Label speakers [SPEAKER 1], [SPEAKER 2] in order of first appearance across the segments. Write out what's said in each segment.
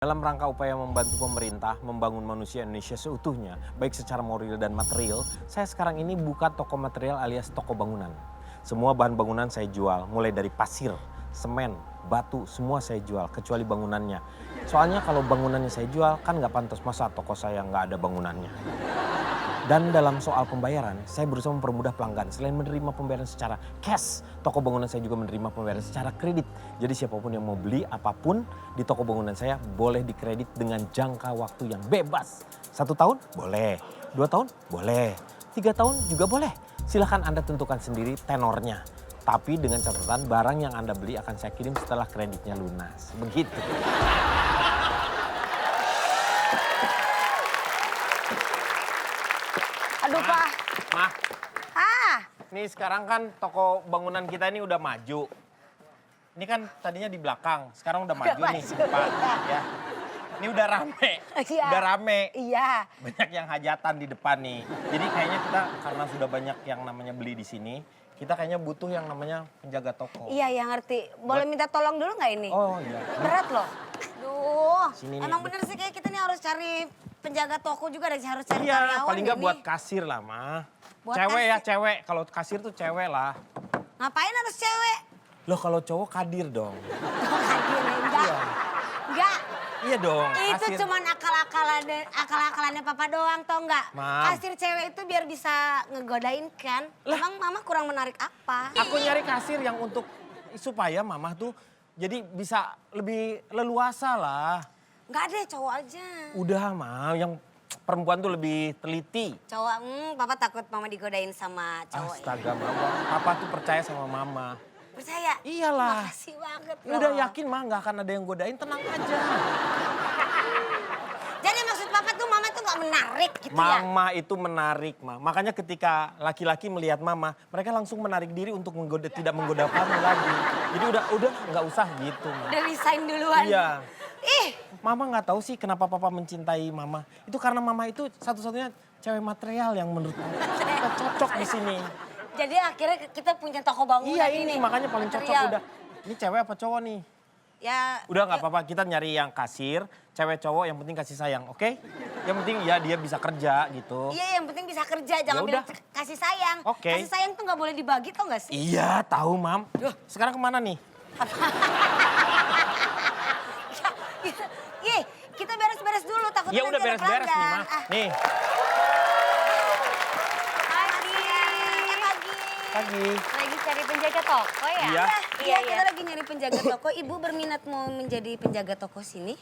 [SPEAKER 1] Dalam rangka upaya membantu pemerintah membangun manusia Indonesia seutuhnya, baik secara moral dan material, saya sekarang ini buka toko material alias toko bangunan. Semua bahan bangunan saya jual, mulai dari pasir, semen, batu, semua saya jual, kecuali bangunannya. Soalnya kalau bangunannya saya jual, kan nggak pantas masa toko saya nggak ada bangunannya. Dan dalam soal pembayaran, saya berusaha mempermudah pelanggan. Selain menerima pembayaran secara cash, toko bangunan saya juga menerima pembayaran secara kredit. Jadi siapapun yang mau beli apapun di toko bangunan saya boleh dikredit dengan jangka waktu yang bebas. 1 tahun? Boleh. 2 tahun? Boleh. 3 tahun juga boleh. Silahkan Anda tentukan sendiri tenornya. Tapi dengan catatan barang yang Anda beli akan saya kirim setelah kreditnya lunas. Begitu.
[SPEAKER 2] Aduh, Pak.
[SPEAKER 1] Mah,
[SPEAKER 2] Ah,
[SPEAKER 1] nih sekarang kan toko bangunan kita ini udah maju. Ini kan tadinya di belakang, sekarang udah maju nih
[SPEAKER 2] maju,
[SPEAKER 1] depan.
[SPEAKER 2] iya.
[SPEAKER 1] Ya. Ini udah rame,
[SPEAKER 2] Iya.
[SPEAKER 1] udah rame.
[SPEAKER 2] iya.
[SPEAKER 1] Banyak yang hajatan di depan nih. Jadi kayaknya kita karena sudah banyak yang namanya beli di sini, kita kayaknya butuh yang namanya penjaga toko.
[SPEAKER 2] Iya, ya ngerti. Boleh minta tolong dulu nggak ini?
[SPEAKER 1] Oh iya.
[SPEAKER 2] Berat loh. Duh,
[SPEAKER 1] Sini nih.
[SPEAKER 2] emang bener sih kayak kita nih harus cari penjaga toko juga dan harus cari
[SPEAKER 1] Iya,
[SPEAKER 2] karyawan
[SPEAKER 1] paling nggak
[SPEAKER 2] ini.
[SPEAKER 1] buat kasir lah, mah.
[SPEAKER 2] Buat
[SPEAKER 1] Cewek ya,
[SPEAKER 2] kasir.
[SPEAKER 1] cewek. Kalau kasir tuh cewek lah.
[SPEAKER 2] Ngapain harus cewek?
[SPEAKER 1] Loh kalau cowok kadir dong.
[SPEAKER 2] Hadir, enggak.
[SPEAKER 1] Iya.
[SPEAKER 2] Enggak.
[SPEAKER 1] Iya dong,
[SPEAKER 2] Itu
[SPEAKER 1] kasir.
[SPEAKER 2] cuman akal-akalannya papa doang, tau nggak?
[SPEAKER 1] Mam.
[SPEAKER 2] Kasir cewek itu biar bisa ngegodain kan. Emang mama kurang menarik apa?
[SPEAKER 1] Aku nyari kasir yang untuk supaya mama tuh jadi bisa lebih leluasa lah.
[SPEAKER 2] Nggak deh, cowok aja.
[SPEAKER 1] Udah mah, yang perempuan tuh lebih teliti.
[SPEAKER 2] Cowok, papa takut mama digodain sama cowok.
[SPEAKER 1] Astaga mama, papa tuh percaya sama mama.
[SPEAKER 2] Percaya?
[SPEAKER 1] Iyalah.
[SPEAKER 2] Makasih banget
[SPEAKER 1] Ya udah
[SPEAKER 2] loh.
[SPEAKER 1] yakin mah nggak akan ada yang godain, tenang aja.
[SPEAKER 2] Jadi maksud papa tuh mama tuh nggak menarik gitu ya?
[SPEAKER 1] Mama itu menarik mah. Makanya ketika laki-laki melihat mama, mereka langsung menarik diri untuk tidak menggoda kamu lagi. Jadi udah nggak usah gitu mah.
[SPEAKER 2] Udah resign duluan.
[SPEAKER 1] Iya.
[SPEAKER 2] Ih,
[SPEAKER 1] Mama nggak tahu sih kenapa papa mencintai mama. Itu karena mama itu satu-satunya cewek material yang menurut papa cocok di sini.
[SPEAKER 2] jadi akhirnya kita punya toko bangunan
[SPEAKER 1] Iya ini makanya paling cocok
[SPEAKER 2] material.
[SPEAKER 1] udah. Ini cewek apa cowok nih?
[SPEAKER 2] Ya.
[SPEAKER 1] Udah nggak apa-apa, kita nyari yang kasir, cewek cowok yang penting kasih sayang, oke? Yang penting ya dia bisa kerja gitu.
[SPEAKER 2] Iya yang penting bisa kerja, jangan
[SPEAKER 1] udah.
[SPEAKER 2] bilang kasih sayang.
[SPEAKER 1] Oke.
[SPEAKER 2] Kasih sayang tuh nggak boleh dibagi tau gak sih?
[SPEAKER 1] Iya tahu mam. Sekarang kemana nih?
[SPEAKER 2] Ih, kita beres-beres dulu takutnya
[SPEAKER 1] Ya udah
[SPEAKER 2] nanti ada
[SPEAKER 1] beres-beres nih
[SPEAKER 2] pelanggan.
[SPEAKER 1] mah. Nih
[SPEAKER 2] Pagi. Pagi.
[SPEAKER 1] pagi.
[SPEAKER 3] Lagi cari penjaga toko ya?
[SPEAKER 1] Iya.
[SPEAKER 2] Iya, kita lagi nyari penjaga toko. Ibu berminat mau menjadi penjaga toko sini?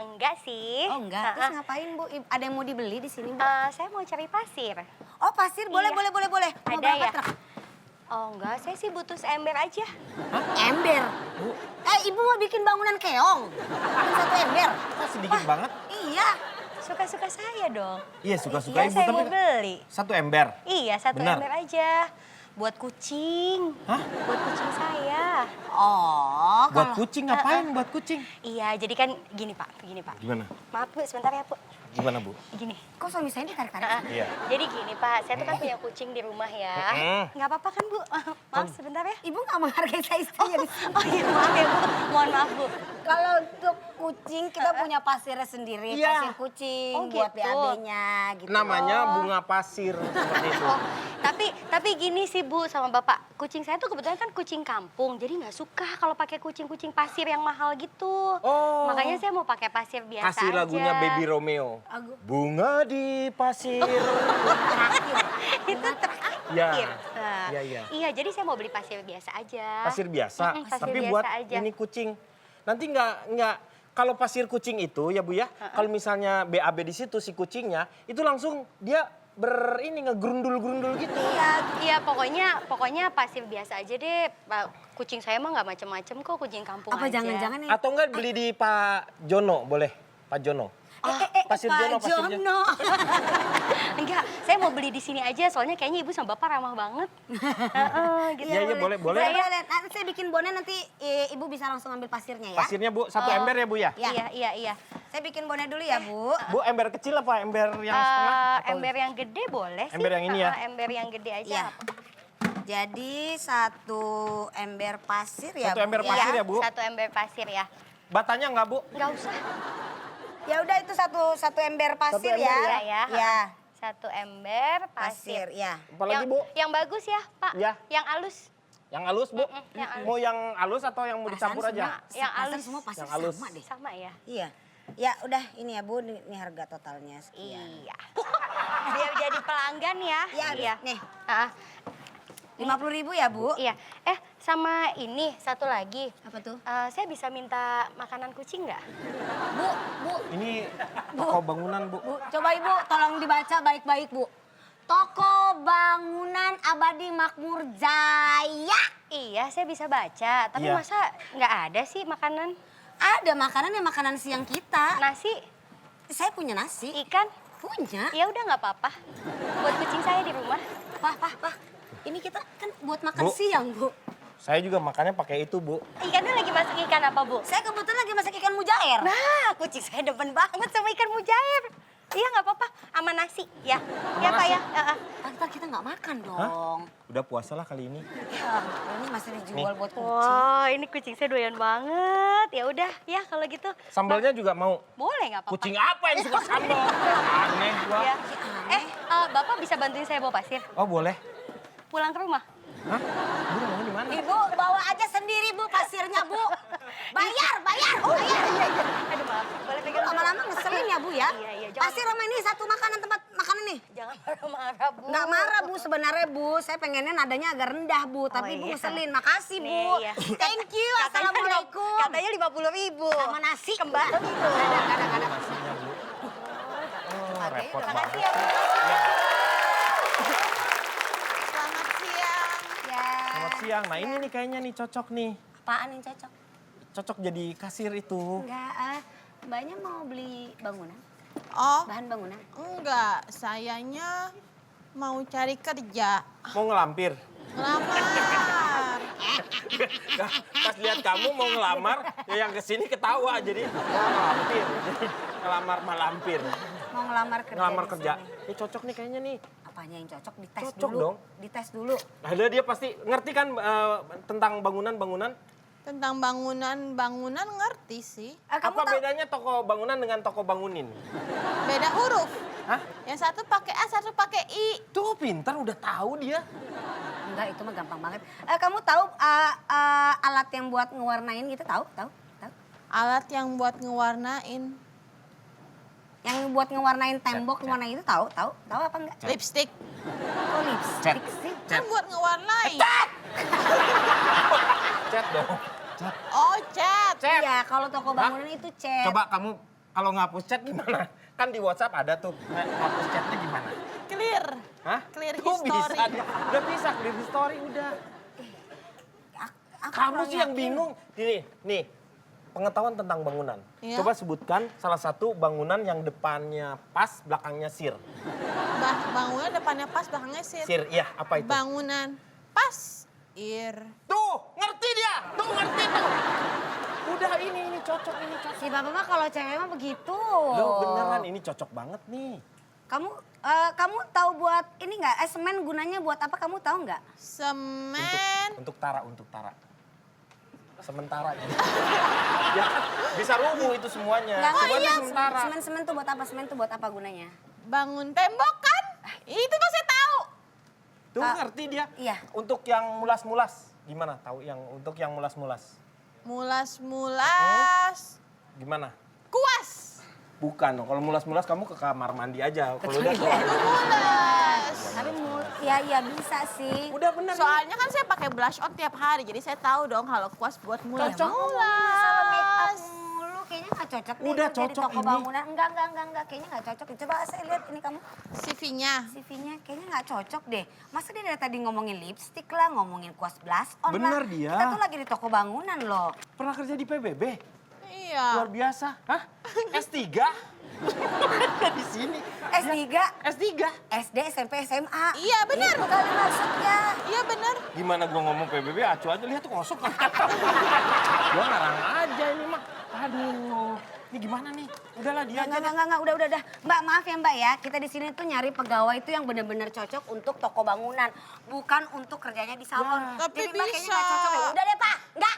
[SPEAKER 3] Enggak sih.
[SPEAKER 2] Oh enggak, terus ngapain Bu? Ada yang mau dibeli di sini Bu?
[SPEAKER 3] Saya mau cari pasir.
[SPEAKER 2] Oh pasir, boleh,
[SPEAKER 3] Iya.
[SPEAKER 2] boleh. Mau
[SPEAKER 3] Ada
[SPEAKER 2] berapa
[SPEAKER 3] ya?
[SPEAKER 2] truk?
[SPEAKER 3] Oh enggak, saya sih butuh seember aja.
[SPEAKER 2] Ember?
[SPEAKER 1] Bu,
[SPEAKER 2] Ibu mau bikin bangunan keong? Bikin 1 ember?
[SPEAKER 1] kok sedikit banget?
[SPEAKER 2] Iya.
[SPEAKER 3] Suka-suka saya dong.
[SPEAKER 1] Iya suka-suka
[SPEAKER 3] Iya,
[SPEAKER 1] ibu
[SPEAKER 3] saya
[SPEAKER 1] tapi
[SPEAKER 3] mau beli.
[SPEAKER 1] 1 ember.
[SPEAKER 3] Iya, 1
[SPEAKER 1] Benar.
[SPEAKER 3] ember aja. Buat kucing.
[SPEAKER 1] Hah?
[SPEAKER 3] Buat kucing saya.
[SPEAKER 2] Oh,
[SPEAKER 1] Buat
[SPEAKER 2] kalau
[SPEAKER 1] kucing ngapain buat kucing?
[SPEAKER 3] Iya, jadi kan gini Pak.
[SPEAKER 1] Gimana?
[SPEAKER 3] Maaf Bu, sebentar ya Bu.
[SPEAKER 1] Gimana bu?
[SPEAKER 3] Gini.
[SPEAKER 2] kok suami saya ditarik-tarik?
[SPEAKER 1] Iya.
[SPEAKER 3] Jadi gini Pak, saya tuh kan punya kucing di rumah ya. Nggak apa-apa kan Bu? Maaf sebentar ya.
[SPEAKER 2] Ibu nggak menghargai saya istrinya di sini.
[SPEAKER 3] Oh iya maaf ya Bu, mohon maaf Bu.
[SPEAKER 2] Kalau untuk kucing kita punya pasirnya sendiri,
[SPEAKER 1] Iya.
[SPEAKER 2] pasir kucing
[SPEAKER 3] Oh,
[SPEAKER 2] buat
[SPEAKER 3] gitu.
[SPEAKER 2] BAB-nya gitu.
[SPEAKER 1] Namanya bunga pasir seperti itu.
[SPEAKER 3] Oh, tapi gini sih Bu sama Bapak, kucing saya tuh kebetulan kan kucing kampung, jadi nggak suka kalau pakai kucing-kucing pasir yang mahal gitu.
[SPEAKER 1] Oh.
[SPEAKER 3] Makanya saya mau pakai pasir biasa
[SPEAKER 1] Kasih
[SPEAKER 3] aja.
[SPEAKER 1] lagunya Baby Romeo. Bunga di pasir.
[SPEAKER 3] Itu terakhir.
[SPEAKER 1] Ya.
[SPEAKER 3] Nah,
[SPEAKER 1] Iya.
[SPEAKER 3] Iya, jadi saya mau beli pasir biasa aja.
[SPEAKER 1] Pasir biasa.
[SPEAKER 3] Pasir
[SPEAKER 1] Tapi
[SPEAKER 3] biasa
[SPEAKER 1] buat
[SPEAKER 3] aja.
[SPEAKER 1] ini kucing. Nanti nggak kalau pasir kucing itu ya Bu ya. Kalau misalnya BAB di situ si kucingnya itu langsung dia ngegrundul-grundul gitu.
[SPEAKER 3] Iya, pokoknya pasir biasa aja deh. Kucing saya mah nggak macem-macem kok, kucing kampung
[SPEAKER 2] Apa
[SPEAKER 3] aja.
[SPEAKER 2] jangan-jangan nih?
[SPEAKER 1] Atau enggak beli di Pak Jono boleh? Pak Jono. Pasir Jono,
[SPEAKER 2] Pak
[SPEAKER 1] pasir Jono.
[SPEAKER 2] Jono.
[SPEAKER 3] Enggak, saya mau beli di sini aja soalnya kayaknya ibu sama bapak ramah banget. Gitu.
[SPEAKER 1] Iya, boleh.
[SPEAKER 2] Nanti saya bikin bonnya nanti ibu bisa langsung ambil pasirnya ya.
[SPEAKER 1] Pasirnya Bu, 1 ember ya Bu ya?
[SPEAKER 3] Iya.
[SPEAKER 2] Saya bikin bonnya dulu ya Bu.
[SPEAKER 1] Bu, ember kecil apa ember yang setengah? Atau-
[SPEAKER 3] Ember yang gede boleh sih.
[SPEAKER 1] Ember yang ini ya?
[SPEAKER 3] Ember yang gede aja.
[SPEAKER 2] Iya. Jadi 1 ember pasir ya
[SPEAKER 1] 1 ember
[SPEAKER 2] Bu.
[SPEAKER 1] pasir ya Bu?
[SPEAKER 3] 1 ember pasir ya.
[SPEAKER 1] Batanya enggak Bu?
[SPEAKER 3] Nggak usah.
[SPEAKER 2] satu ember pasir
[SPEAKER 1] Satu ember
[SPEAKER 2] ya.
[SPEAKER 3] ya.
[SPEAKER 2] Ya.
[SPEAKER 3] 1 ember
[SPEAKER 2] Pasir,
[SPEAKER 3] pasir.
[SPEAKER 2] ya.
[SPEAKER 1] Apalagi
[SPEAKER 3] yang,
[SPEAKER 1] Bu?
[SPEAKER 3] Yang bagus ya, Pak.
[SPEAKER 1] Ya.
[SPEAKER 3] Yang halus.
[SPEAKER 1] Yang halus Bu?
[SPEAKER 3] yang halus.
[SPEAKER 1] Mau yang halus atau yang mau dicampur
[SPEAKER 2] Perasaan
[SPEAKER 1] aja?
[SPEAKER 2] semua-
[SPEAKER 3] Yang
[SPEAKER 2] perasaan
[SPEAKER 3] halus.
[SPEAKER 2] semua pasir
[SPEAKER 1] Yang halus.
[SPEAKER 2] sama deh.
[SPEAKER 3] Sama ya?
[SPEAKER 2] Iya. Ya udah ini ya Bu, ini harga totalnya sekian.
[SPEAKER 3] Iya. Biar jadi pelanggan ya.
[SPEAKER 2] Iya, nih.
[SPEAKER 3] Ah,
[SPEAKER 2] 50.000 ya Bu?
[SPEAKER 3] iya. Sama ini satu lagi.
[SPEAKER 2] Apa tuh?
[SPEAKER 3] Saya bisa minta makanan kucing nggak?
[SPEAKER 2] Bu,
[SPEAKER 1] Ini toko bangunan Bu.
[SPEAKER 2] Bu, coba Ibu tolong dibaca baik-baik Bu. Toko Bangunan Abadi Makmur Jaya.
[SPEAKER 3] Iya, saya bisa baca. Tapi
[SPEAKER 1] Iya.
[SPEAKER 3] masa nggak ada sih makanan?
[SPEAKER 2] Ada makanan yang makanan siang kita.
[SPEAKER 3] Nasi,
[SPEAKER 2] Saya punya nasi.
[SPEAKER 3] ikan?
[SPEAKER 2] Punya.
[SPEAKER 3] Ya udah nggak apa-apa. Buat kucing saya di rumah.
[SPEAKER 2] Pah. Ini kita kan buat makan
[SPEAKER 1] Bu.
[SPEAKER 2] siang Bu.
[SPEAKER 1] Saya juga makannya pakai itu Bu.
[SPEAKER 3] Ikannya lagi masak ikan apa, Bu?
[SPEAKER 2] Saya kebetulan lagi masak ikan mujair.
[SPEAKER 3] Nah, kucing saya demen banget sama ikan mujair. Iya nggak apa-apa, sama nasi ya. Ya Pak
[SPEAKER 1] nasi?
[SPEAKER 3] ya.
[SPEAKER 2] Kita nggak makan dong.
[SPEAKER 1] Hah? Udah puasa lah kali ini.
[SPEAKER 2] Ya, ini masih dijual buat kucing.
[SPEAKER 3] Wah, ini kucing saya doyan banget. Ya udah, ya kalau gitu.
[SPEAKER 1] Sambalnya juga mau.
[SPEAKER 3] Boleh nggak apa-apa?
[SPEAKER 1] Kucing apa yang suka sambal? Aneh gua.
[SPEAKER 3] Ya. Bapak bisa bantuin saya bawa pasir?
[SPEAKER 1] Oh boleh.
[SPEAKER 3] Pulang ke rumah?
[SPEAKER 1] Hah? Bu rumahnya di mana?
[SPEAKER 2] Ibu bawa aja sendiri Bu pasirnya Bu. Bayar.
[SPEAKER 3] Iya. Aduh maaf, boleh pegang dulu?
[SPEAKER 2] Lama-lama ngeselin ya Bu ya.
[SPEAKER 3] Iya, jangan.
[SPEAKER 2] Pasir sama ini satu makanan tempat makanan nih.
[SPEAKER 3] Jangan marah-marah, Bu.
[SPEAKER 2] Nggak marah Bu sebenarnya Bu. Saya pengennya nadanya agak rendah Bu. Tapi Bu
[SPEAKER 3] iya.
[SPEAKER 2] ngeselin. Makasih Bu.
[SPEAKER 3] Nih, iya.
[SPEAKER 2] Thank you. Assalamualaikum.
[SPEAKER 3] Katanya 50.000.
[SPEAKER 2] Sama nasi.
[SPEAKER 3] Kembali.
[SPEAKER 2] Kadang-kadang.
[SPEAKER 1] Nasinya Bu. Oh repot
[SPEAKER 3] Makasih
[SPEAKER 1] banget.
[SPEAKER 3] ya, Bu.
[SPEAKER 1] Ya,
[SPEAKER 4] Selamat siang.
[SPEAKER 2] Ya.
[SPEAKER 1] selamat siang. Nah ini nih kayaknya nih cocok nih.
[SPEAKER 2] Apaan yang cocok?
[SPEAKER 1] Cocok jadi kasir itu.
[SPEAKER 2] Enggak, Mbaknya mau beli bangunan?
[SPEAKER 4] Oh,
[SPEAKER 2] Bahan bangunan?
[SPEAKER 4] enggak. Sayanya mau cari kerja.
[SPEAKER 1] Mau ngelampir?
[SPEAKER 4] Ngelamar.
[SPEAKER 1] Nah, pas lihat kamu mau ngelamar, ya yang kesini ketawa jadi ngelampir. Ngelamar malampir.
[SPEAKER 2] Mau ngelamar kerja
[SPEAKER 1] Ngelamar
[SPEAKER 2] di
[SPEAKER 1] kerja.
[SPEAKER 2] sini.
[SPEAKER 1] Ini cocok nih kayaknya nih.
[SPEAKER 2] Apanya yang cocok? Dites
[SPEAKER 1] Cocok
[SPEAKER 2] dulu.
[SPEAKER 1] dong.
[SPEAKER 2] Dites dulu.
[SPEAKER 1] Ada dia pasti ngerti kan tentang bangunan-bangunan.
[SPEAKER 4] Tentang bangunan ngerti sih.
[SPEAKER 2] Kamu
[SPEAKER 1] Apa
[SPEAKER 2] tahu?
[SPEAKER 1] bedanya toko bangunan dengan toko bangunin?
[SPEAKER 4] Beda huruf.
[SPEAKER 1] Hah?
[SPEAKER 4] Yang satu pakai A, satu pakai I.
[SPEAKER 1] Tuh pintar udah tahu dia.
[SPEAKER 2] Enggak, itu mah gampang banget. Kamu tahu alat yang buat ngewarnain gitu? Tahu?
[SPEAKER 4] Alat yang buat ngewarnain.
[SPEAKER 2] Yang buat ngewarnain tembok, ngewarnain itu tahu? Tahu apa enggak?
[SPEAKER 4] Lipstick.
[SPEAKER 2] Oh, lipstick sih.
[SPEAKER 4] Kan buat ngewarnain.
[SPEAKER 1] Cat dong.
[SPEAKER 4] Oh, cat.
[SPEAKER 1] Cat.
[SPEAKER 2] Iya, kalau toko bangunan itu cat.
[SPEAKER 1] Coba kamu kalau ngapus chat gimana? Kan di WhatsApp ada tuh. Ngapus chatnya gimana?
[SPEAKER 4] Clear.
[SPEAKER 1] Hah?
[SPEAKER 4] Clear
[SPEAKER 1] Tuh
[SPEAKER 4] history.
[SPEAKER 1] Bisa. Udah bisa clear history udah.
[SPEAKER 2] Aku
[SPEAKER 1] Kamu
[SPEAKER 2] kurang
[SPEAKER 1] sih yang
[SPEAKER 2] yakin.
[SPEAKER 1] bingung. Nih, pengetahuan tentang bangunan.
[SPEAKER 4] Iya.
[SPEAKER 1] Coba sebutkan salah satu bangunan yang depannya pas, belakangnya sir.
[SPEAKER 4] Bangunan depannya pas, belakangnya sir.
[SPEAKER 1] Sir, iya apa itu?
[SPEAKER 4] Bangunan pas,
[SPEAKER 1] Tuh, ngerti dia. Tuh, ngerti tuh. Udah ini cocok, ini cocok.
[SPEAKER 2] Si Bapak mah kalau cewek mah begitu.
[SPEAKER 1] Loh, beneran ini cocok banget nih.
[SPEAKER 2] Kamu tahu buat ini nggak? Semen gunanya buat apa? Kamu tahu nggak?
[SPEAKER 4] semen.
[SPEAKER 1] Untuk Tara. Sementara ya. Ya kan, bisa rubuh itu semuanya.
[SPEAKER 2] Nggak,
[SPEAKER 1] Semuanya
[SPEAKER 2] iya.
[SPEAKER 1] sementara.
[SPEAKER 2] Semen tuh buat apa? Semen tuh buat apa gunanya?
[SPEAKER 4] Bangun tembok kan? Itu tuh saya tahu.
[SPEAKER 1] Tuh ngerti dia.
[SPEAKER 2] Iya.
[SPEAKER 1] Untuk yang mulas-mulas. Gimana tahu yang untuk yang mulas-mulas?
[SPEAKER 4] Mulas-mulas.
[SPEAKER 1] Gimana?
[SPEAKER 4] Kuas.
[SPEAKER 1] Bukan, kalau mulas-mulas kamu ke kamar mandi aja. Kalau udah kelar.
[SPEAKER 4] Mulas.
[SPEAKER 2] Tapi ya bisa sih.
[SPEAKER 1] Udah bener.
[SPEAKER 4] Soalnya kan saya pakai blush on tiap hari, jadi saya tahu dong kalau kuas buat mulas.
[SPEAKER 1] Cocok.
[SPEAKER 2] Masalah make up mulu kayaknya nggak cocok nih.
[SPEAKER 1] Udah
[SPEAKER 2] kerja di
[SPEAKER 1] cocok
[SPEAKER 2] toko
[SPEAKER 1] ini.
[SPEAKER 2] bangunan. Enggak. Kayaknya nggak cocok. Coba saya lihat ini kamu.
[SPEAKER 4] CV-nya.
[SPEAKER 2] CV-nya kayaknya nggak cocok deh. Masa dia dari tadi ngomongin lipstick lah, ngomongin kuas blush on
[SPEAKER 1] Bener
[SPEAKER 2] lah.
[SPEAKER 1] dia.
[SPEAKER 2] Kita tuh lagi di toko bangunan loh.
[SPEAKER 1] Pernah kerja di PBB?
[SPEAKER 4] Iya.
[SPEAKER 1] Luar biasa. Hah? S3? Di sini.
[SPEAKER 2] S3,
[SPEAKER 1] S3?
[SPEAKER 2] SD, SMP, SMA.
[SPEAKER 4] Iya, benar.
[SPEAKER 2] Itu kali maksudnya.
[SPEAKER 4] Iya bener.
[SPEAKER 1] Gimana gua ngomong PBB, acu aja lihat tuh kosong. Gua ngarang aja ini mah. Aduh. Ini gimana nih? Udahlah dia aja.
[SPEAKER 2] Enggak, udah. Mbak, maaf ya Mbak ya, kita di sini tuh nyari pegawai itu yang benar-benar cocok untuk toko bangunan, bukan untuk kerjanya di salon.
[SPEAKER 4] Ya, tapi
[SPEAKER 2] Jadi Mbak kayaknya
[SPEAKER 4] bisa.
[SPEAKER 2] nggak cocok ya. Udah deh Pak, enggak.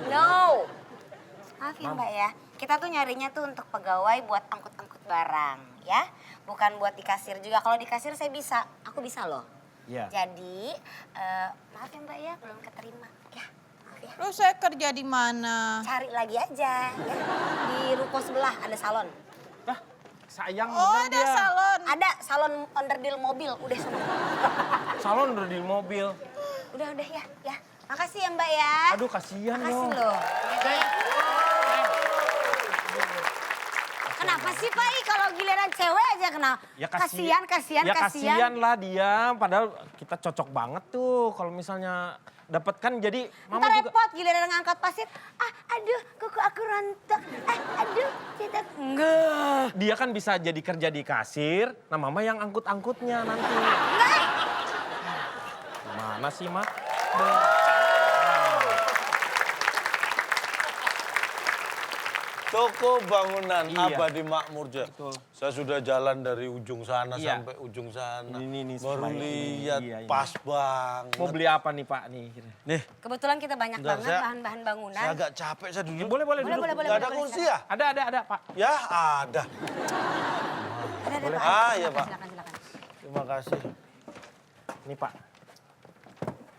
[SPEAKER 2] No. Maaf ya Mbak ya. kita tuh nyarinya tuh untuk pegawai buat angkut-angkut barang ya. Bukan buat di kasir juga. Kalau di kasir saya bisa, aku bisa loh.
[SPEAKER 1] Iya.
[SPEAKER 2] Jadi maaf ya Mbak ya, belum keterima ya. Maaf ya.
[SPEAKER 4] Lu saya kerja di mana?
[SPEAKER 2] Cari lagi aja ya. Di ruko sebelah ada salon.
[SPEAKER 1] Dah, sayang
[SPEAKER 4] Oh,
[SPEAKER 1] bener
[SPEAKER 4] ada
[SPEAKER 1] dia.
[SPEAKER 4] salon.
[SPEAKER 2] Ada salon onderdil mobil, udah sana.
[SPEAKER 1] Salon udah di mobil.
[SPEAKER 2] Udah ya, ya. Makasih ya Mbak ya.
[SPEAKER 1] Aduh, kasihan
[SPEAKER 2] Makasih
[SPEAKER 1] loh.
[SPEAKER 2] loh. Kenapa sih Pak kalau giliran cewek aja kenal?
[SPEAKER 1] Ya
[SPEAKER 2] kasihan.
[SPEAKER 1] kasihan lah dia, padahal kita cocok banget tuh kalau misalnya dapat kan jadi mama
[SPEAKER 2] Ntar
[SPEAKER 1] juga.
[SPEAKER 2] repot giliran ngangkat pasir. Aduh kuku aku rontok. Aduh tidak. Enggak.
[SPEAKER 1] Dia kan bisa jadi kerja di kasir, nah mama yang angkut-angkutnya nanti.
[SPEAKER 2] Enggak.
[SPEAKER 1] Mana sih, Mak?
[SPEAKER 5] Toko bangunan
[SPEAKER 1] Iya.
[SPEAKER 5] abadi makmur.
[SPEAKER 1] Betul.
[SPEAKER 5] Saya sudah jalan dari ujung sana
[SPEAKER 1] Iya.
[SPEAKER 5] sampai ujung sana.
[SPEAKER 1] Ini
[SPEAKER 5] Baru
[SPEAKER 1] supaya-
[SPEAKER 5] lihat
[SPEAKER 1] iya.
[SPEAKER 5] pas banget.
[SPEAKER 1] Mau beli apa nih, Pak? Nih.
[SPEAKER 5] Nih,
[SPEAKER 2] Kebetulan kita banyak
[SPEAKER 5] Bentar,
[SPEAKER 2] banget
[SPEAKER 5] saya-
[SPEAKER 2] bahan-bahan bangunan.
[SPEAKER 5] saya agak capek saya duduk.
[SPEAKER 1] Boleh
[SPEAKER 2] Boleh,
[SPEAKER 1] duduk.
[SPEAKER 2] boleh.
[SPEAKER 5] Gak ada kunci ya?
[SPEAKER 1] Ada, Pak.
[SPEAKER 5] Ya ada.
[SPEAKER 2] Ada,
[SPEAKER 5] Boleh.
[SPEAKER 2] Pak.
[SPEAKER 5] Iya, Pak.
[SPEAKER 2] Silakan.
[SPEAKER 5] Terima kasih.
[SPEAKER 1] Nih, Pak.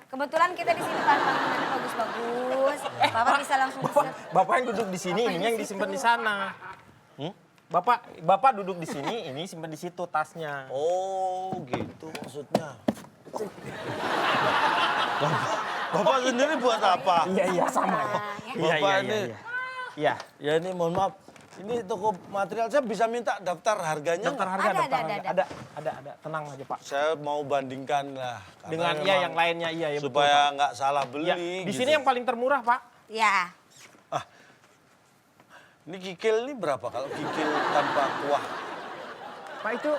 [SPEAKER 2] Kebetulan kita di sini bahan bangunannya bagus-bagus. Bapak bisa langsung
[SPEAKER 1] Bapak yang duduk di sini, ini yang disimpan di sana. Bapak duduk di sini, ini simpan di situ tasnya.
[SPEAKER 5] Oh gitu maksudnya. Bapak sendiri buat apa?
[SPEAKER 1] Iya, sama.
[SPEAKER 5] Bapak ini-
[SPEAKER 1] Iya.
[SPEAKER 5] Ya ini mohon maaf. Ini toko material saya bisa minta daftar harganya.
[SPEAKER 1] Daftar
[SPEAKER 5] nggak?
[SPEAKER 1] harga,
[SPEAKER 2] Ada,
[SPEAKER 1] daftar
[SPEAKER 2] ada,
[SPEAKER 1] harga. Ada. Tenang aja, Pak.
[SPEAKER 5] Saya mau bandingkan lah. Karena
[SPEAKER 1] Dengan
[SPEAKER 5] memang
[SPEAKER 1] yang lainnya, iya, betul,
[SPEAKER 5] supaya
[SPEAKER 1] Pak.
[SPEAKER 5] nggak salah beli.
[SPEAKER 1] Ya, di
[SPEAKER 5] gitu.
[SPEAKER 1] sini yang paling termurah, Pak.
[SPEAKER 2] Ya.
[SPEAKER 5] Ini kikil ini berapa kalau kikil tanpa kuah?
[SPEAKER 1] Pak itu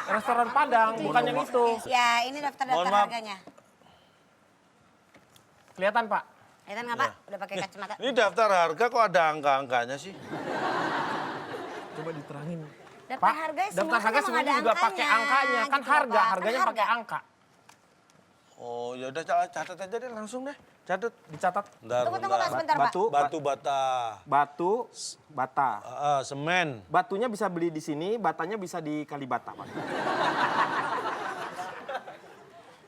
[SPEAKER 1] restoran Padang, bukan yang itu.
[SPEAKER 2] Ya, ini daftar-daftar
[SPEAKER 5] Mohon maaf.
[SPEAKER 2] harganya.
[SPEAKER 1] Kelihatan, Pak?
[SPEAKER 2] Kelihatan nggak Pak? Udah pakai kacamata.
[SPEAKER 5] Ini daftar harga kok ada angka-angkanya sih?
[SPEAKER 1] Coba diterangin.
[SPEAKER 2] Daftar harga semua
[SPEAKER 1] daftar
[SPEAKER 2] kan
[SPEAKER 1] harga
[SPEAKER 2] emang
[SPEAKER 1] semuanya
[SPEAKER 2] ada
[SPEAKER 1] juga pakai angkanya. Kan
[SPEAKER 2] gitu,
[SPEAKER 1] harga,
[SPEAKER 2] Pak. Kan
[SPEAKER 1] harganya pakai angka.
[SPEAKER 5] Oh ya udah catat aja deh langsung deh.
[SPEAKER 1] Catat, dicatat.
[SPEAKER 5] Bentar,
[SPEAKER 2] Tunggu, Pak, sebentar, Pak.
[SPEAKER 5] Batu bata,
[SPEAKER 1] Batu, bata.
[SPEAKER 5] semen.
[SPEAKER 1] Batunya bisa beli di sini, batanya bisa di Kalibata, Pak.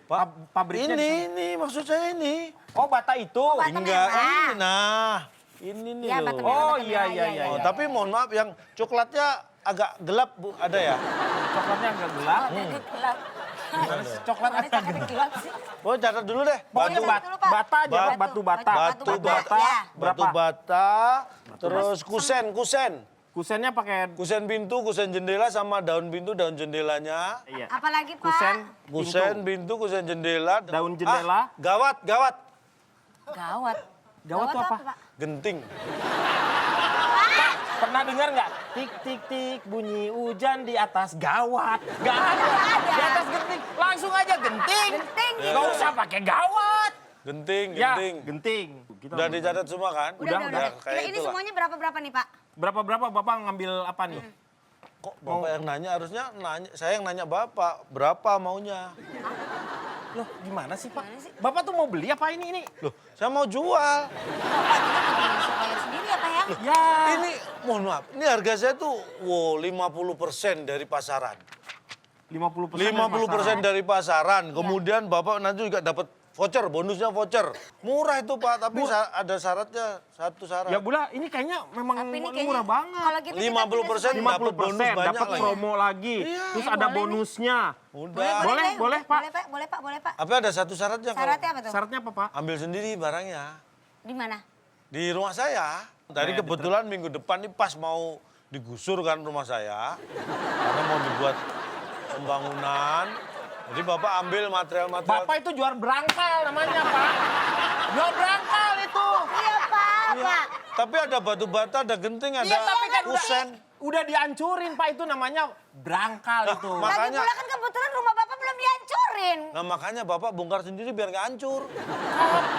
[SPEAKER 5] Pak,
[SPEAKER 1] Pabriknya di
[SPEAKER 5] ini maksud saya ini.
[SPEAKER 1] Oh, bata itu.
[SPEAKER 2] Bata
[SPEAKER 5] Enggak
[SPEAKER 2] merah.
[SPEAKER 5] ini, nah ini nih
[SPEAKER 2] Ya,
[SPEAKER 5] loh.
[SPEAKER 2] batu merah,
[SPEAKER 1] Oh,
[SPEAKER 2] batu
[SPEAKER 1] iya,
[SPEAKER 2] merah,
[SPEAKER 1] iya.
[SPEAKER 5] Oh, tapi mohon maaf yang coklatnya agak gelap Bu, ada ya?
[SPEAKER 1] Coklatnya agak gelap.
[SPEAKER 2] Gelap.
[SPEAKER 1] Coklat
[SPEAKER 2] Mana
[SPEAKER 1] agak
[SPEAKER 2] cakep
[SPEAKER 1] gelap.
[SPEAKER 2] gelap sih?
[SPEAKER 5] Oh, catat dulu deh.
[SPEAKER 1] Pokoknya
[SPEAKER 2] Batu. Dulu, Pak.
[SPEAKER 1] bata aja, Pak. Batu bata.
[SPEAKER 5] Batu bata,
[SPEAKER 2] ya.
[SPEAKER 1] Berapa?
[SPEAKER 5] batu bata, terus kusen.
[SPEAKER 1] Kusennya pakai
[SPEAKER 5] Kusen pintu, kusen jendela sama daun pintu, daun jendelanya.
[SPEAKER 1] iya.
[SPEAKER 2] Apalagi Pak?
[SPEAKER 1] Kusen,
[SPEAKER 5] Kusen
[SPEAKER 1] pintu.
[SPEAKER 5] pintu, kusen jendela.
[SPEAKER 1] Daun jendela.
[SPEAKER 5] Gawat.
[SPEAKER 2] Gawat.
[SPEAKER 1] Gawat tuh apa?
[SPEAKER 2] Pak?
[SPEAKER 5] Genting.
[SPEAKER 1] Pernah dengar nggak? Tik tik tik bunyi hujan di atas gawat. Gak ada. Di atas genting. Langsung aja genting.
[SPEAKER 2] Genting.
[SPEAKER 1] Gak usah pakai gawat.
[SPEAKER 5] Genting,
[SPEAKER 1] Ya,
[SPEAKER 5] genting.
[SPEAKER 1] genting. Kita
[SPEAKER 5] Udah dicatat semua kan?
[SPEAKER 2] Udah.
[SPEAKER 5] Kayak
[SPEAKER 2] Ini
[SPEAKER 5] itulah.
[SPEAKER 2] semuanya berapa nih Pak?
[SPEAKER 1] Berapa Bapak ngambil apa nih?
[SPEAKER 5] Kok Bapak yang nanya, harusnya nanya, saya yang nanya Bapak, berapa maunya?
[SPEAKER 1] Loh, gimana sih, Pak? Bapak tuh mau beli apa ini?
[SPEAKER 5] Loh, saya mau jual.
[SPEAKER 2] Bayar sendiri ya Pak ya?
[SPEAKER 1] Ya.
[SPEAKER 5] Ini, mohon maaf, ini harga saya tuh, wow, 50% dari pasaran.
[SPEAKER 1] 50%.
[SPEAKER 5] 50% dari pasaran, kemudian Bapak nanti juga dapat voucher, bonusnya voucher. Murah itu Pak, tapi ada syaratnya, satu syarat.
[SPEAKER 1] Ya Bula, ini kayaknya memang
[SPEAKER 2] Tapi ini kayaknya
[SPEAKER 1] murah banget.
[SPEAKER 2] Kalau gitu
[SPEAKER 5] 50%
[SPEAKER 2] kita
[SPEAKER 5] dapat bonus banyak
[SPEAKER 1] dapat
[SPEAKER 5] lagi.
[SPEAKER 1] promo lagi.
[SPEAKER 5] Iya.
[SPEAKER 1] Terus ada
[SPEAKER 2] boleh nih.
[SPEAKER 1] bonusnya.
[SPEAKER 5] Udah.
[SPEAKER 1] Boleh, Pak.
[SPEAKER 2] Boleh Pak.
[SPEAKER 5] Tapi ada satu syaratnya
[SPEAKER 2] Syaratnya
[SPEAKER 5] kalau
[SPEAKER 2] apa tuh?
[SPEAKER 1] Syaratnya apa, Pak?
[SPEAKER 5] ambil sendiri barangnya.
[SPEAKER 2] Di mana?
[SPEAKER 5] Di rumah saya. Tadi kebetulan minggu depan nih pas mau digusur kan rumah saya. Karena mau dibuat pembangunan. Jadi Bapak ambil material-material.
[SPEAKER 1] Bapak itu jual berangkal namanya, Pak. Jual berangkal itu.
[SPEAKER 2] Iya Pak.
[SPEAKER 5] Iya. Tapi ada batu bata, ada genting, ada
[SPEAKER 1] Iya, tapi kan
[SPEAKER 5] kusen.
[SPEAKER 1] udah dihancurin, Pak. Itu namanya berangkal itu.
[SPEAKER 5] Mak-
[SPEAKER 2] Lagi
[SPEAKER 5] Makanya-
[SPEAKER 2] pula kan kebetulan rumah Bapak belum dihancurin.
[SPEAKER 5] Nah makanya Bapak bongkar sendiri biar nggak hancur.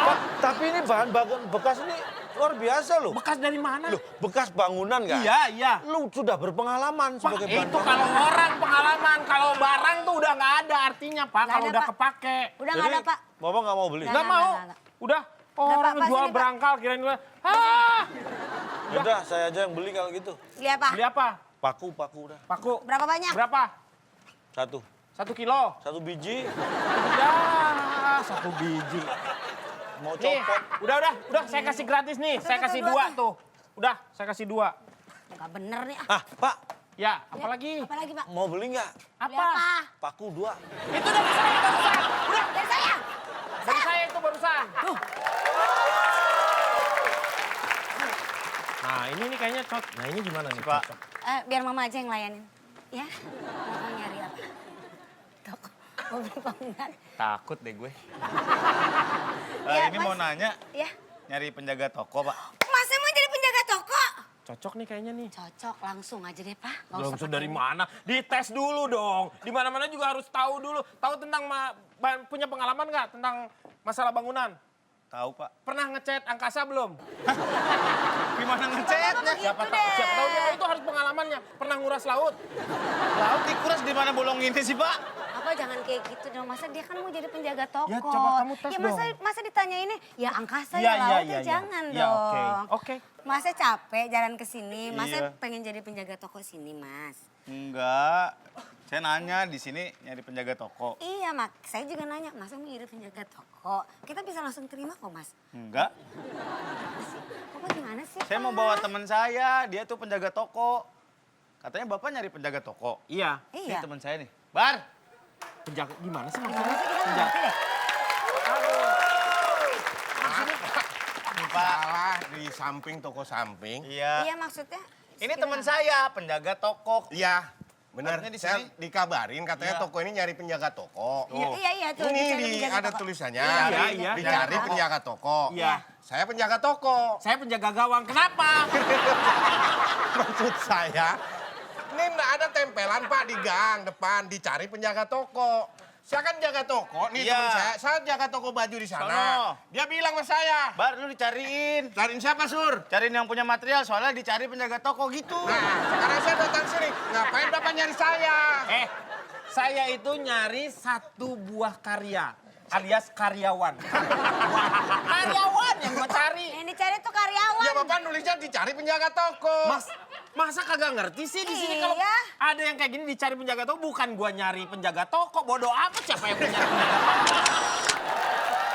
[SPEAKER 5] Pak, tapi ini bahan bekas ini luar biasa loh.
[SPEAKER 1] Bekas dari mana?
[SPEAKER 5] Loh, bekas bangunan kan?
[SPEAKER 1] Iya.
[SPEAKER 5] Lu sudah berpengalaman
[SPEAKER 1] Pak,
[SPEAKER 5] sebagai bahan
[SPEAKER 1] itu kalau orang pengalaman, kalau barang tuh udah nggak ada artinya, Pak.
[SPEAKER 2] Nggak
[SPEAKER 1] Kalau
[SPEAKER 2] ada,
[SPEAKER 1] udah
[SPEAKER 2] Pak.
[SPEAKER 1] kepake.
[SPEAKER 2] Udah nggak ada Pak.
[SPEAKER 5] Bapak nggak mau beli?
[SPEAKER 2] Nggak.
[SPEAKER 1] Nggak mau.
[SPEAKER 2] nggak.
[SPEAKER 1] Udah
[SPEAKER 2] Udah,
[SPEAKER 1] orang
[SPEAKER 2] Pak,
[SPEAKER 1] jual
[SPEAKER 2] sini, Pak.
[SPEAKER 1] berangkal kirain gue.
[SPEAKER 5] Udah, saya aja yang beli kalau gitu.
[SPEAKER 2] Beli apa?
[SPEAKER 1] Beli apa?
[SPEAKER 5] Paku udah.
[SPEAKER 1] Paku.
[SPEAKER 2] Berapa banyak?
[SPEAKER 1] Berapa?
[SPEAKER 5] 1.
[SPEAKER 1] 1 kilo.
[SPEAKER 5] 1 biji.
[SPEAKER 1] Ya, 1 biji.
[SPEAKER 5] Mau
[SPEAKER 1] Nih,
[SPEAKER 5] copot.
[SPEAKER 1] udah, saya kasih gratis nih. Saya kasih 2 tuh. Udah, saya kasih 2.
[SPEAKER 2] Enggak bener nih.
[SPEAKER 5] Ah, Pak,
[SPEAKER 1] Ya, apalagi?
[SPEAKER 2] Apalagi Pak?
[SPEAKER 5] mau beli nggak?
[SPEAKER 2] Beli apa?
[SPEAKER 5] Paku 2.
[SPEAKER 1] Itu dari saya barusan. Udah,
[SPEAKER 2] Dari saya.
[SPEAKER 1] dari saya itu barusan. Nah, ini nih kayaknya cocok. Nah, ini gimana nih, Pak?
[SPEAKER 2] Biar mama aja yang layanin. Ya? Mau nyari apa? Toko. Mau beli bangunan.
[SPEAKER 6] Takut deh gue.
[SPEAKER 2] Iya,
[SPEAKER 6] Ini
[SPEAKER 2] Mas.
[SPEAKER 6] mau nanya,
[SPEAKER 2] Ya.
[SPEAKER 6] nyari penjaga toko, Pak.
[SPEAKER 2] Masnya mau jadi penjaga toko?
[SPEAKER 1] Cocok nih kayaknya nih.
[SPEAKER 2] Cocok, langsung aja deh Pak. Nggak usah
[SPEAKER 1] Langsung
[SPEAKER 2] pakai
[SPEAKER 1] dari mana? Dites dulu dong. Di mana-mana juga harus tahu dulu. Tahu tentang punya pengalaman nggak tentang masalah bangunan?
[SPEAKER 6] Tahu, Pak.
[SPEAKER 1] Pernah ngecat angkasa belum?
[SPEAKER 6] Gimana ngecetnya?
[SPEAKER 1] Siapa tahu dia itu harus pengalamannya. Pernah nguras laut?
[SPEAKER 6] Laut dikuras di mana bolong ini sih, Pak?
[SPEAKER 2] Apa jangan kayak gitu dong. Masa dia kan mau jadi penjaga toko.
[SPEAKER 1] Ya, coba kamu tes
[SPEAKER 2] ya,
[SPEAKER 1] dong.
[SPEAKER 2] masa ditanya ini, ya angkasa
[SPEAKER 1] Iya,
[SPEAKER 2] ya laut
[SPEAKER 1] iya,
[SPEAKER 2] ya,
[SPEAKER 1] iya.
[SPEAKER 2] jangan
[SPEAKER 1] Ya,
[SPEAKER 2] dong.
[SPEAKER 1] oke. Oke.
[SPEAKER 2] Masa capek jalan ke sini, masa
[SPEAKER 6] Iya.
[SPEAKER 2] pengen jadi penjaga toko sini, Mas.
[SPEAKER 6] Enggak. Saya nanya di sini nyari penjaga toko.
[SPEAKER 2] Iya, Mak. Saya juga nanya, masa mau jadi penjaga toko? Kita bisa langsung terima kok, Mas.
[SPEAKER 6] Enggak.
[SPEAKER 2] Bapak gimana sih,
[SPEAKER 6] Saya mau
[SPEAKER 2] Pak?
[SPEAKER 6] bawa teman saya, dia tuh penjaga toko. Katanya Bapak nyari penjaga toko.
[SPEAKER 1] Iya.
[SPEAKER 6] Ini
[SPEAKER 2] Iya.
[SPEAKER 6] teman saya nih. Bar.
[SPEAKER 1] Penjaga gimana sih
[SPEAKER 2] Gimana
[SPEAKER 1] maksudnya?
[SPEAKER 2] sih kita nggak ngerti deh?
[SPEAKER 6] Nih, Pak.
[SPEAKER 7] Salah di samping toko samping.
[SPEAKER 6] Iya.
[SPEAKER 2] Iya, maksudnya.
[SPEAKER 6] Ini teman saya, penjaga toko.
[SPEAKER 7] Iya, benar.
[SPEAKER 6] Katanya di
[SPEAKER 7] Saya
[SPEAKER 6] sini.
[SPEAKER 7] dikabarin katanya
[SPEAKER 6] Iya.
[SPEAKER 7] toko ini nyari penjaga toko.
[SPEAKER 2] Iya, tuh.
[SPEAKER 7] Ini
[SPEAKER 2] dicari
[SPEAKER 7] di
[SPEAKER 2] penjaga
[SPEAKER 7] ada
[SPEAKER 2] toko.
[SPEAKER 7] tulisannya.
[SPEAKER 1] Iya, iya.
[SPEAKER 7] Dicari
[SPEAKER 2] Iya.
[SPEAKER 7] penjaga toko.
[SPEAKER 1] Iya.
[SPEAKER 7] Saya penjaga toko.
[SPEAKER 1] Saya penjaga gawang. Kenapa?
[SPEAKER 7] Maksud saya, ini nggak ada tempelan Pak di gang depan dicari penjaga toko. Saya kan jaga toko, nih
[SPEAKER 6] Iya.
[SPEAKER 7] teman saya jaga toko baju di sana.
[SPEAKER 6] Sono.
[SPEAKER 7] Dia bilang sama saya,
[SPEAKER 6] Bar, lu dicariin.
[SPEAKER 7] cariin siapa Sur?
[SPEAKER 6] Cariin yang punya material, soalnya dicari penjaga toko gitu.
[SPEAKER 7] Nah, sekarang saya datang sini, ngapain Bapak nyari saya?
[SPEAKER 1] Saya itu nyari 1 buah karya. Alias karyawan. Karyawan yang gua cari.
[SPEAKER 2] Yang dicari tuh karyawan.
[SPEAKER 7] Ya Bapak nulisnya dicari penjaga toko.
[SPEAKER 1] Masa kagak ngerti sih di sini kalau
[SPEAKER 2] Iya.
[SPEAKER 1] ada yang kayak gini dicari penjaga toko, bukan gua nyari penjaga toko. Bodoh amat siapa yang punya penjaga toko.